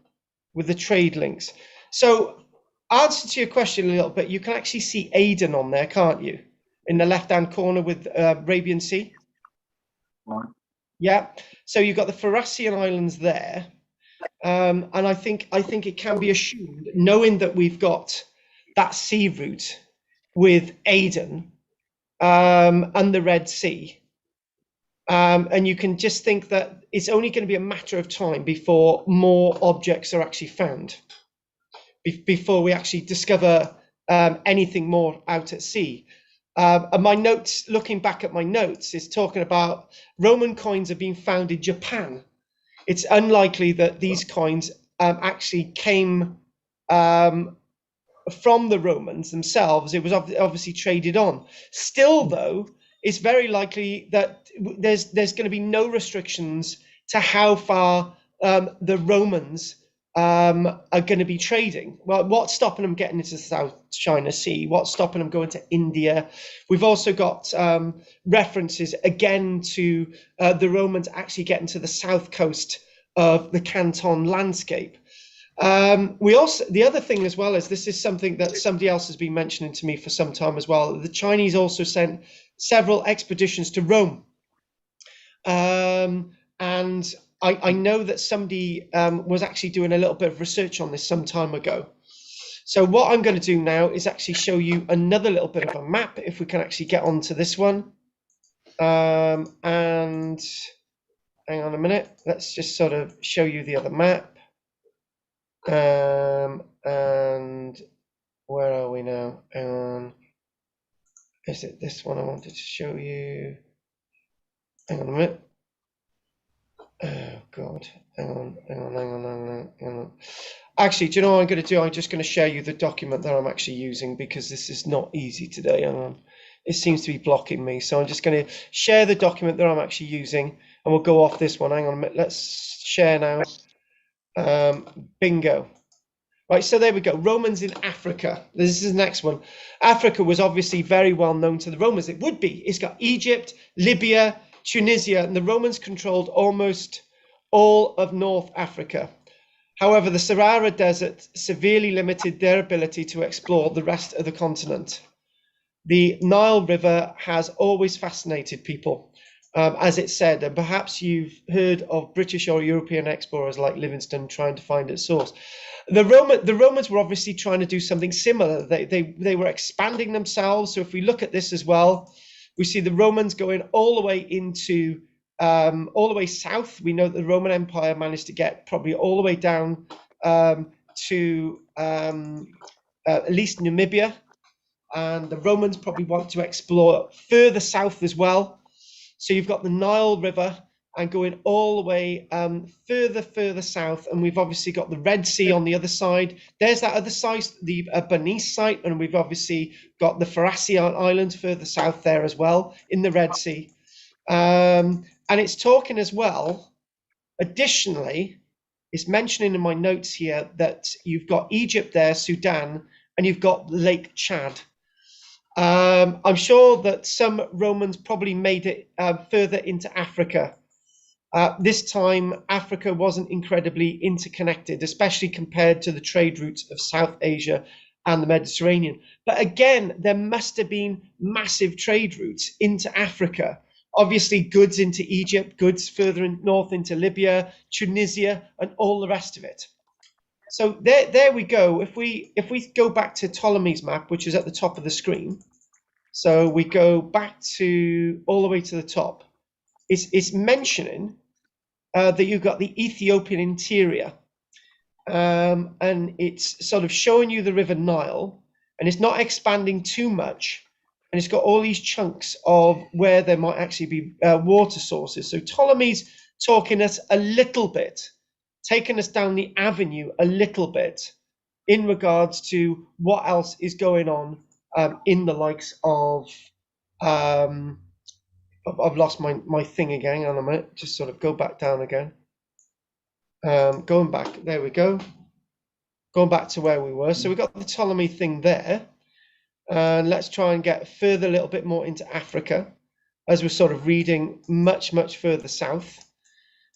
with the trade links. So answer to your question a little bit, you can actually see Aden on there, can't you? In the left-hand corner with Arabian Sea. Right. Yeah. So you've got the Farahsan Islands there. And I think it can be assumed, knowing that we've got that sea route with Aden and the Red Sea, and you can just think that it's only going to be a matter of time before more objects are actually found, before we actually discover anything more out at sea. And my notes, looking back at my notes, is talking about Roman coins have been found in Japan. It's unlikely that these coins actually came from the Romans themselves. It was obviously traded on. Still, though, it's very likely that there's going to be no restrictions to how far the Romans are going to be trading. Well, what's stopping them getting into the South China Sea? What's stopping them going to India? We've also got references again to the Romans actually getting to the south coast of the Canton landscape. The other thing as well is, this is something that somebody else has been mentioning to me for some time as well. The Chinese also sent several expeditions to Rome. And I know that somebody was actually doing a little bit of research on this some time ago. So what I'm going to do now is actually show you another little bit of a map, if we can actually get onto this one. And hang on a minute, let's just sort of show you the other map. And where are we now? Hang on. Is it this one I wanted to show you? Hang on a minute. Oh God, hang on. Actually, do you know what I'm going to do? I'm just going to share you the document that I'm actually using, because this is not easy today. It seems to be blocking me. So I'm just going to share the document that I'm actually using, and we'll go off this one. Hang on a minute. Let's share now. Bingo. Right, so there we go. Romans in Africa. This is the next one. Africa was obviously very well known to the Romans. It would be. It's got Egypt, Libya, Tunisia, and the Romans controlled almost all of North Africa. However, the Sahara Desert severely limited their ability to explore the rest of the continent. The Nile River has always fascinated people, as it said, and perhaps you've heard of British or European explorers like Livingstone trying to find its source. The Romans were obviously trying to do something similar. They were expanding themselves. So if we look at this as well, we see the Romans going all the way into all the way south. We know that the Roman Empire managed to get probably all the way down to at least Namibia, and the Romans probably want to explore further south as well. So you've got the Nile River and going all the way further south, and we've obviously got the Red Sea on the other side. There's that other side, the Bernice site, and we've obviously got the Farahsan Islands further south there as well in the Red Sea. And it's talking as well, additionally, it's mentioning in my notes here that you've got Egypt there, Sudan, and you've got Lake Chad. I'm sure that some Romans probably made it further into Africa. This time, Africa wasn't incredibly interconnected, especially compared to the trade routes of South Asia and the Mediterranean. But again, there must have been massive trade routes into Africa. Obviously, goods into Egypt, goods further north into Libya, Tunisia, and all the rest of it. So there we go. If we go back to Ptolemy's map, which is at the top of the screen, so we go back to all the way to the top, it's mentioning that you've got the Ethiopian interior, and it's sort of showing you the River Nile, and it's not expanding too much. And it's got all these chunks of where there might actually be water sources. So Ptolemy's talking us a little bit, taking us down the avenue a little bit in regards to what else is going on in the likes of, I've lost my thing again. Hang on a minute, just sort of go back down again. Going back, there we go. Going back to where we were. So we've got the Ptolemy thing there. And let's try and get further a little bit more into Africa as we're sort of reading much further south.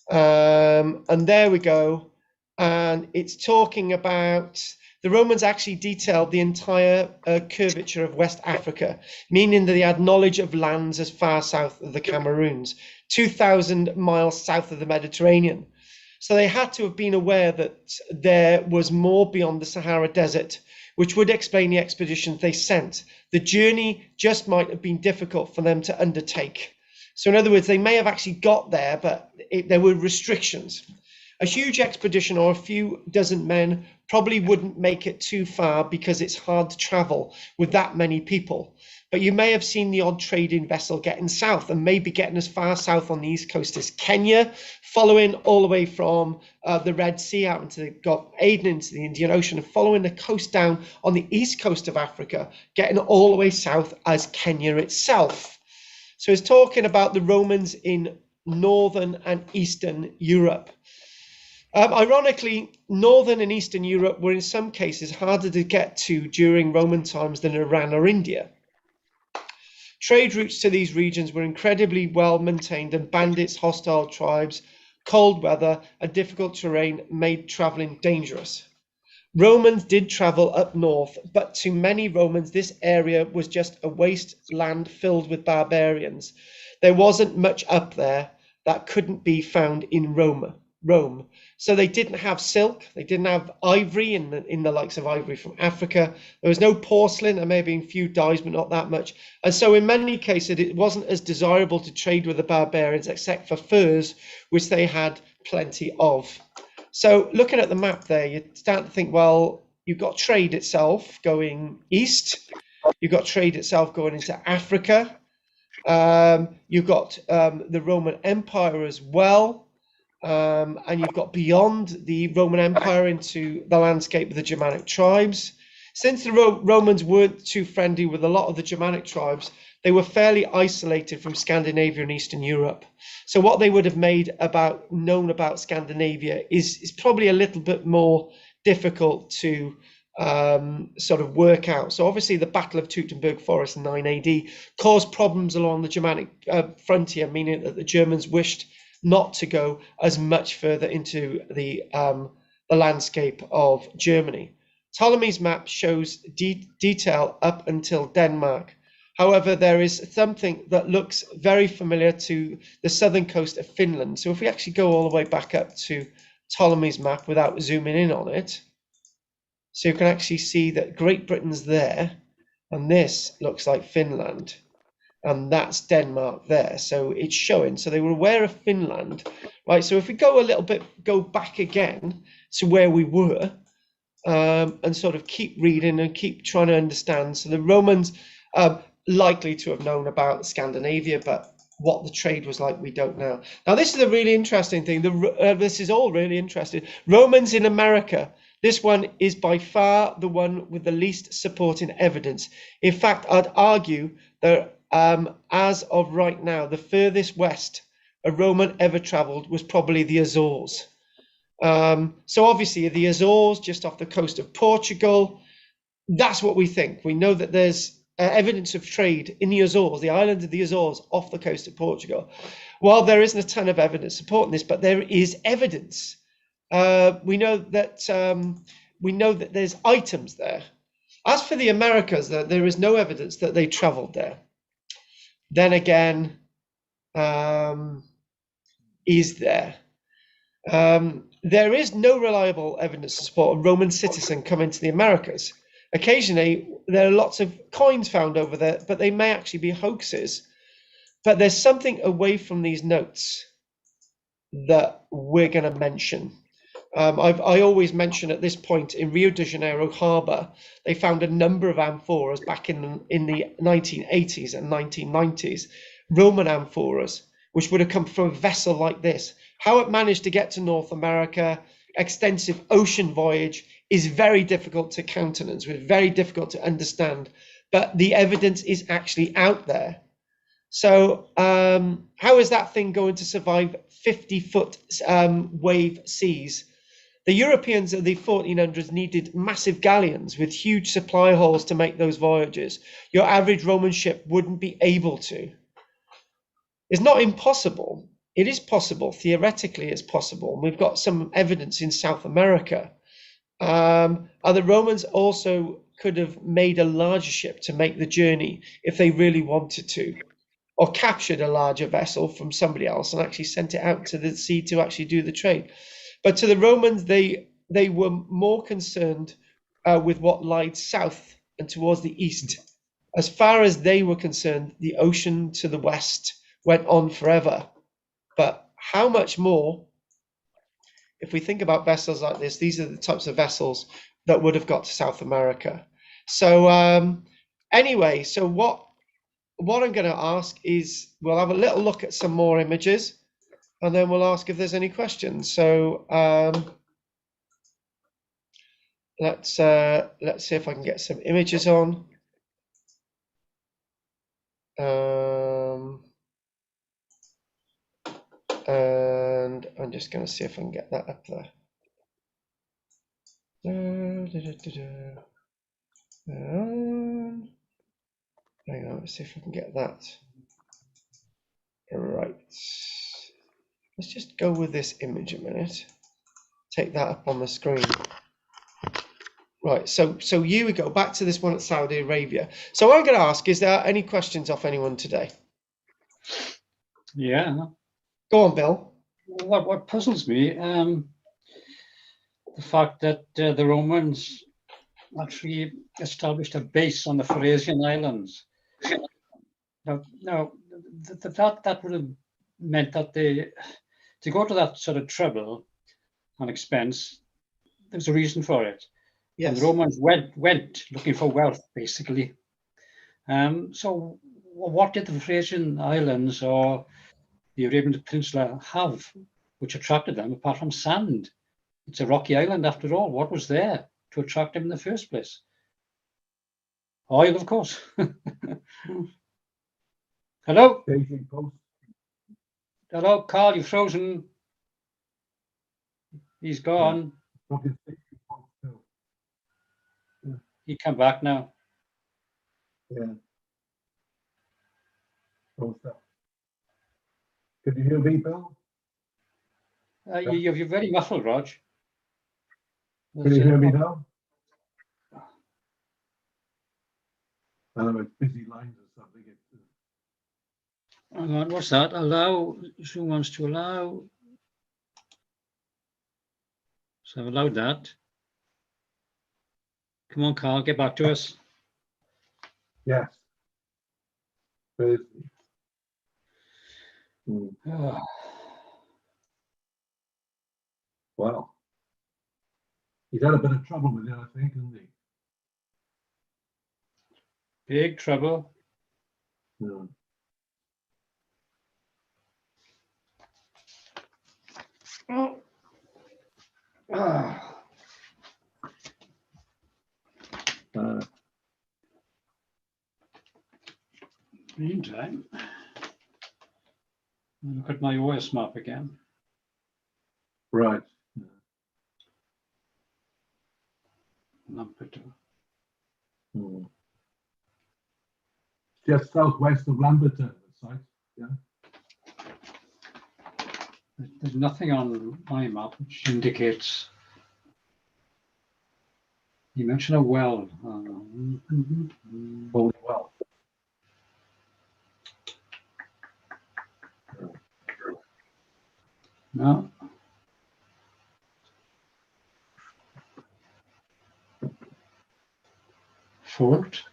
And there we go. And it's talking about the Romans actually detailed the entire curvature of West Africa, meaning that they had knowledge of lands as far south of the Cameroons, 2,000 miles south of the Mediterranean. So they had to have been aware that there was more beyond the Sahara Desert, which would explain the expeditions they sent. The journey just might have been difficult for them to undertake. So in other words, they may have actually got there, but there were restrictions. A huge expedition or a few dozen men probably wouldn't make it too far because it's hard to travel with that many people. But you may have seen the odd trading vessel getting south and maybe getting as far south on the east coast as Kenya, following all the way from the Red Sea out into the Gulf of Aden into the Indian Ocean, and following the coast down on the east coast of Africa, getting all the way south as Kenya itself. So it's talking about the Romans in northern and eastern Europe. Ironically, northern and eastern Europe were in some cases harder to get to during Roman times than Iran or India. Trade routes to these regions were incredibly well maintained, and bandits, hostile tribes, cold weather, and difficult terrain made traveling dangerous. Romans did travel up north, but to many Romans, this area was just a wasteland filled with barbarians. There wasn't much up there that couldn't be found in Rome. So they didn't have silk, they didn't have ivory in the likes of ivory from Africa. There was no porcelain, there may have been a few dyes, but not that much. And so in many cases, it wasn't as desirable to trade with the barbarians, except for furs, which they had plenty of. So looking at the map there, you start to think, well, you've got trade itself going east, you've got trade itself going into Africa, you've got the Roman Empire as well. And you've got beyond the Roman Empire into the landscape of the Germanic tribes. Since the Romans weren't too friendly with a lot of the Germanic tribes, they were fairly isolated from Scandinavia and Eastern Europe. So what they would have known about Scandinavia is probably a little bit more difficult to sort of work out. So obviously the Battle of Teutoburg Forest in 9 AD caused problems along the Germanic frontier, meaning that the Germans wished not to go as much further into the landscape of Germany. Ptolemy's map shows detail up until Denmark. However, there is something that looks very familiar to the southern coast of Finland. So if we actually go all the way back up to Ptolemy's map without zooming in on it, so you can actually see that Great Britain's there, and this looks like Finland, and that's Denmark there. So it's showing. So they were aware of Finland, right? So if we go a little bit, go back again to where we were, and sort of keep reading and keep trying to understand. So the Romans likely to have known about Scandinavia, but what the trade was like, we don't know. Now, this is a really interesting thing. This is all really interesting. Romans in America. This one is by far the one with the least supporting evidence. In fact, I'd argue that as of right now, the furthest west a Roman ever traveled was probably the Azores. So obviously the Azores, just off the coast of Portugal, that's what we think. We know that there's evidence of trade in the Azores, the island of the Azores off the coast of Portugal. While there isn't a ton of evidence supporting this, but there is evidence. We know that there's items there. As for the Americas, there is no evidence that they traveled there. Then again, is there? There is no reliable evidence to support a Roman citizen coming to the Americas. Occasionally, there are lots of coins found over there, but they may actually be hoaxes. But there's something away from these notes that we're going to mention. I always mention at this point in Rio de Janeiro harbour, they found a number of amphoras back in the 1980s and 1990s, Roman amphoras, which would have come from a vessel like this. How it managed to get to North America, extensive ocean voyage, is very difficult to countenance, very difficult to understand, but the evidence is actually out there. So how is that thing going to survive 50-foot wave seas? The Europeans of the 1400s needed massive galleons with huge supply holes to make those voyages. Your average Roman ship wouldn't be able to. It's not impossible. It is possible. Theoretically, it's possible. We've got some evidence in South America. The Romans also could have made a larger ship to make the journey if they really wanted to, or captured a larger vessel from somebody else and actually sent it out to the sea to actually do the trade. But to the Romans, they were more concerned with what lied south and towards the east. As far as they were concerned, the ocean to the west went on forever. But how much more? If we think about vessels like this, these are the types of vessels that would have got to South America. So anyway, so what I'm going to ask is, we'll have a little look at some more images, and then we'll ask if there's any questions. So let's see if I can get some images on. And I'm just going to see if I can get that up there. Hang on, let's see if I can get that. Right. Let's just go with this image a minute. Take that up on the screen. Right, so here we go, back to this one at Saudi Arabia. So what I'm going to ask, is there any questions off anyone today? Yeah. Go on, Bill. What puzzles me, the fact that the Romans actually established a base on the Farahsan Islands. Now that would have meant that to go to that sort of trouble and expense, there's a reason for it. Yes. And the Romans went looking for wealth, basically. So what did the Farahsan Islands or the Arabian Peninsula have which attracted them, apart from sand? It's a rocky island after all. What was there to attract them in the first place? Oil, of course. Hello? Hello, Carl, you've frozen. He's gone. He come back now. Yeah. What's that? Can you hear me, Bill? You're very muffled, Rog. Can you hear me now? I don't know, it's busy lines or something. Hang on, what's that? Allow. Who wants to allow? So I've allowed that. Come on, Carl, get back to us. Yes. Busy. Mm. Oh, Well, he's had a bit of trouble with it, I think, hasn't he? big trouble. Yeah. Oh. Ah. Meantime, I'll look at my OS map again. Right. Lampeter. Mm. Just southwest of Lamberton, the site. Yeah. There's nothing on my map which indicates. You mentioned a well. Holy well. No. Fort.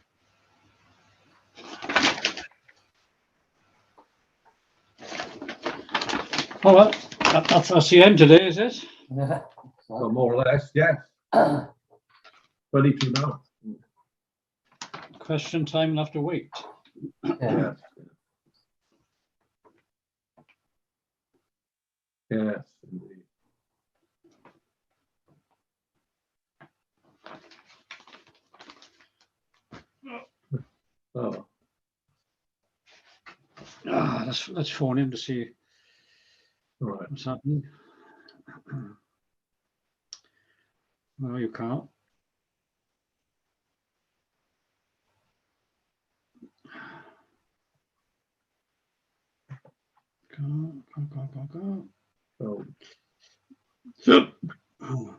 Oh well, that's the end today, is it? So more or less, yes. 22 now. Question time, we'll have to wait. Yes. Yes, indeed. Oh, Let's phone him to see all right. what's happening. No, you can't. Go. So, Oh.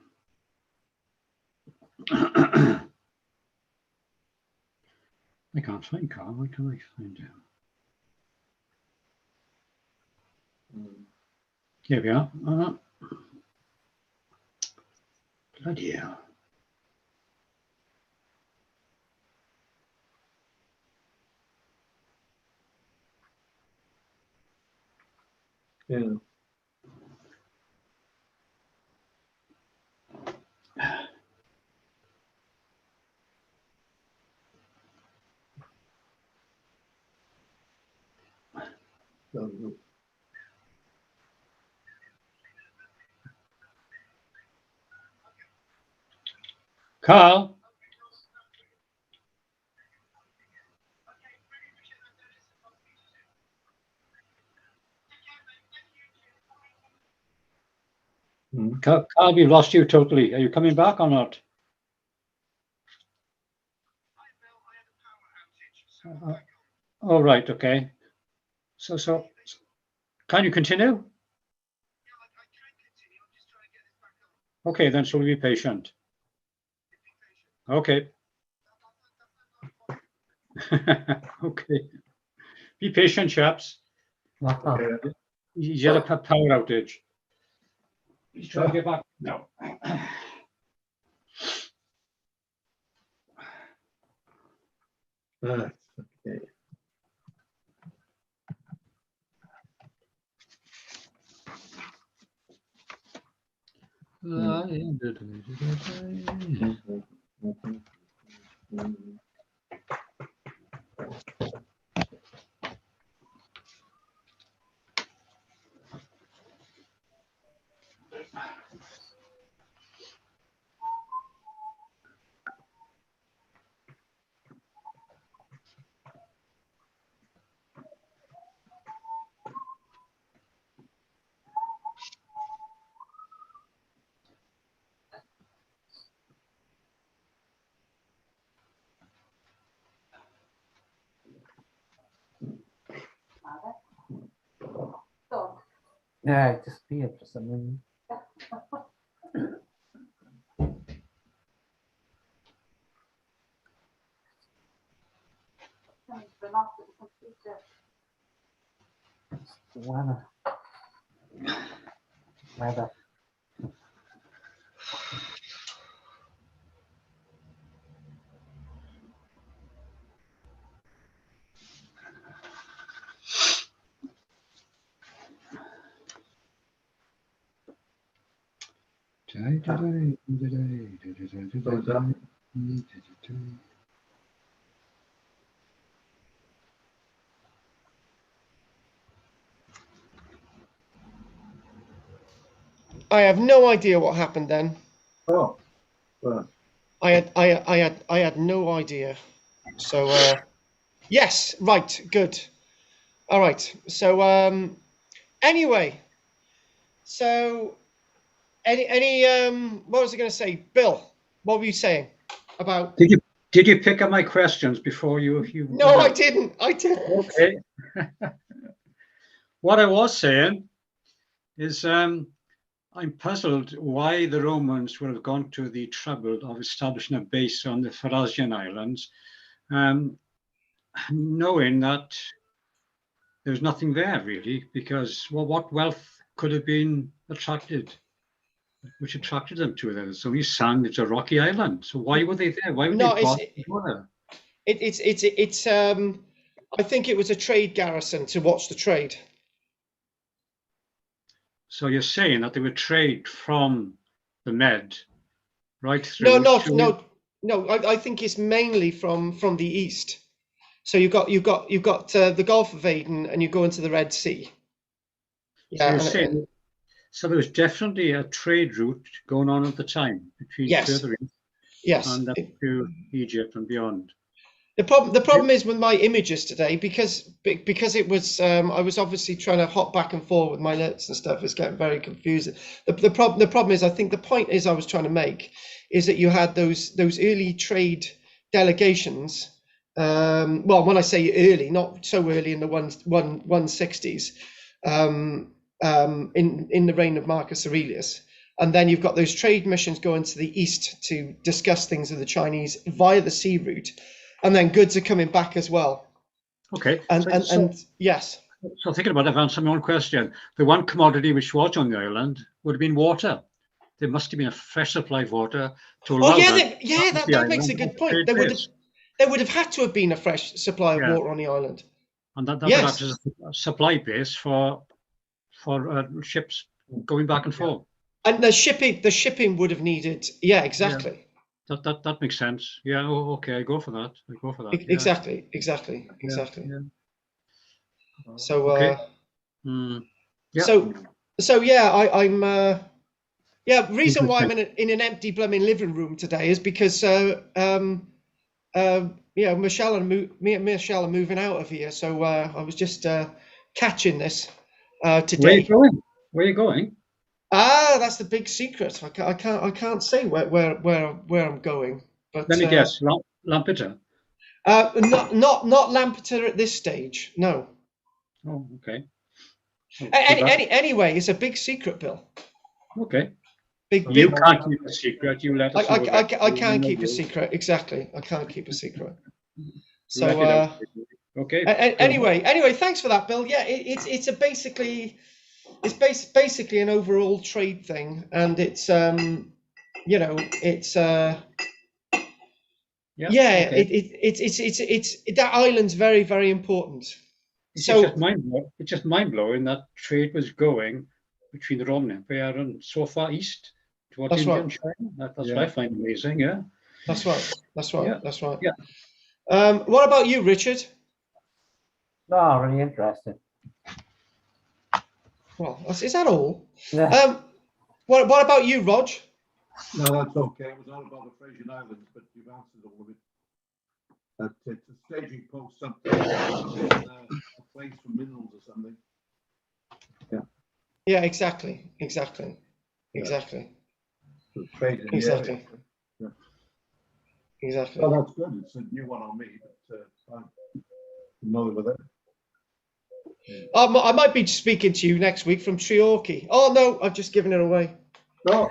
I can't find Carl. Where can I find him? Here we are. Bloody hell. yeah. So, Carl. Carl, we've lost you totally. Are you coming back or not? Oh, right. Okay. So, can you continue? Okay, then so we'll be patient. Okay. Okay. Be patient, chaps. He's had a power outage. He's trying to get back. No. okay. Yeah, it disappeared for some reason. The weather. Weather. I have no idea what happened then. Oh, well, I had no idea. So yes, right, good. All right. So anyway, so any what was I going to say, Bill? What were you saying about? Did you pick up my questions before you? No, I didn't. I didn't. Okay. What I was saying is I'm puzzled why the Romans would have gone to the trouble of establishing a base on the Farahsan Islands, knowing that there's nothing there really, because what wealth could have been attracted, which attracted them to there? So he's saying it's a rocky island. So why were they there? Why would No, they bother to go there? it's I think it was a trade garrison to watch the trade. So you're saying that they would trade from the Med right through? No. I think it's mainly from the east. So you've got the Gulf of Aden, and you go into the Red Sea. Yeah. So there was definitely a trade route going on at the time between further east and up to Egypt and beyond. The problem is with my images today, because it was I was obviously trying to hop back and forth with my notes and stuff. It's getting very confusing. The problem is, I think the point is I was trying to make is that you had those early trade delegations. Well, when I say early, not so early in the 160s, in the reign of Marcus Aurelius. And then you've got those trade missions going to the east to discuss things with the Chinese via the sea route. And then goods are coming back as well. Okay. And yes. So thinking about it, I've answered my own question. The one commodity which was on the island would have been water. There must have been a fresh supply of water to allow that makes a good point. There would have had to have been a fresh supply of water on the island. And that would act as a supply base for ships going back and forth. And the shipping would have needed, exactly. Yeah. That makes sense. Yeah. Oh, okay. I go for that. Exactly. Yeah. So, okay. I'm. Reason why I'm in an empty blooming living room today is because Michelle are moving out of here. So I was just catching this today. Where are you going? That's the big secret. I can't say where I'm going. But let me guess, Lampeter. Not Lampeter at this stage. No. Oh, okay. Anyway, it's a big secret, Bill. Okay. You can't keep a secret. You let us know. I can't keep a secret. Exactly. I can't keep a secret. So okay. Anyway, thanks for that, Bill. Yeah, it's basically an overall trade thing, and it's that island's very, very important. It's just mind blowing that trade was going between the Roman Empire and so far east towards India and China. That's what I find amazing. Yeah. That's right. Yeah. That's right. Yeah. What about you, Richard? No, really interesting. Well, is that all? Yeah. What about you, Rog? No, that's okay. It was all about the Farahsan Islands, but you've answered all of it. It's a staging post, something, a place for minerals or something. Yeah. Yeah, exactly. So trade in the area. Yeah. Exactly. Well, that's good. It's a new one on me, but I know they were there. I might be speaking to you next week from Treorchy. Oh no, I've just given it away. No,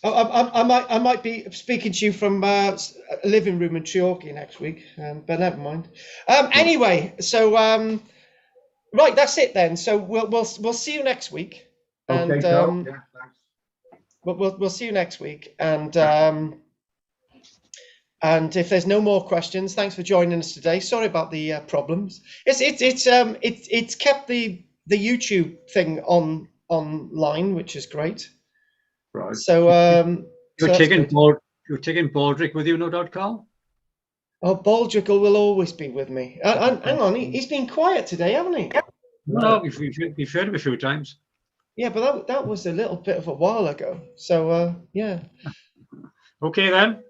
I might be speaking to you from a living room in Treorchy next week, but never mind. Anyway, so right, that's it then. So we'll see you next week, okay, and Carl. Yeah, thanks. we'll see you next week, and if there's no more questions, thanks for joining us today. Sorry about the problems. It's kept the YouTube thing online, which is great. Right. So You're that's taking good. you're taking Baldrick with you, no doubt, Carl? Oh, Baldrick will always be with me. Hang on, he's been quiet today, hasn't he? No, we've heard him a few times. Yeah, but that was a little bit of a while ago. So yeah. Okay then.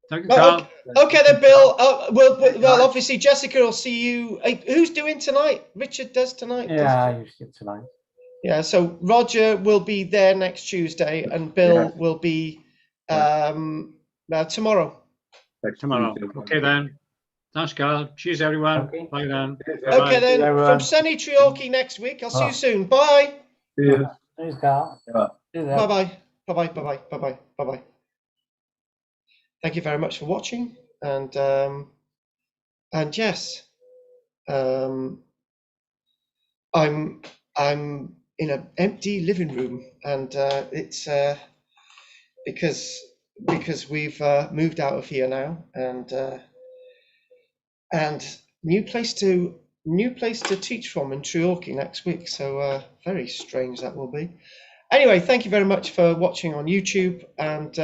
Thank you, Oh, Carl. okay then, Bill. Well, obviously Jessica will see you. Who's doing tonight? Richard does tonight. Yeah, I usually tonight. Yeah. So Roger will be there next Tuesday, and Bill Yeah. will be tomorrow. Next Tomorrow. Tuesday. Okay then. Thanks, Carl. Cheers, everyone. Okay. Bye then. Okay then. everyone. From sunny Treorchy next week. I'll see you Oh. soon. Bye. Yeah. There's Carl. Yeah. Bye bye. Bye bye. Bye bye. Bye bye. Bye bye. Thank you very much for watching, and yes, I'm in an empty living room, and it's because we've moved out of here now, and new place to teach from in Treorchy next week. So very strange that will be. Anyway, thank you very much for watching on YouTube, and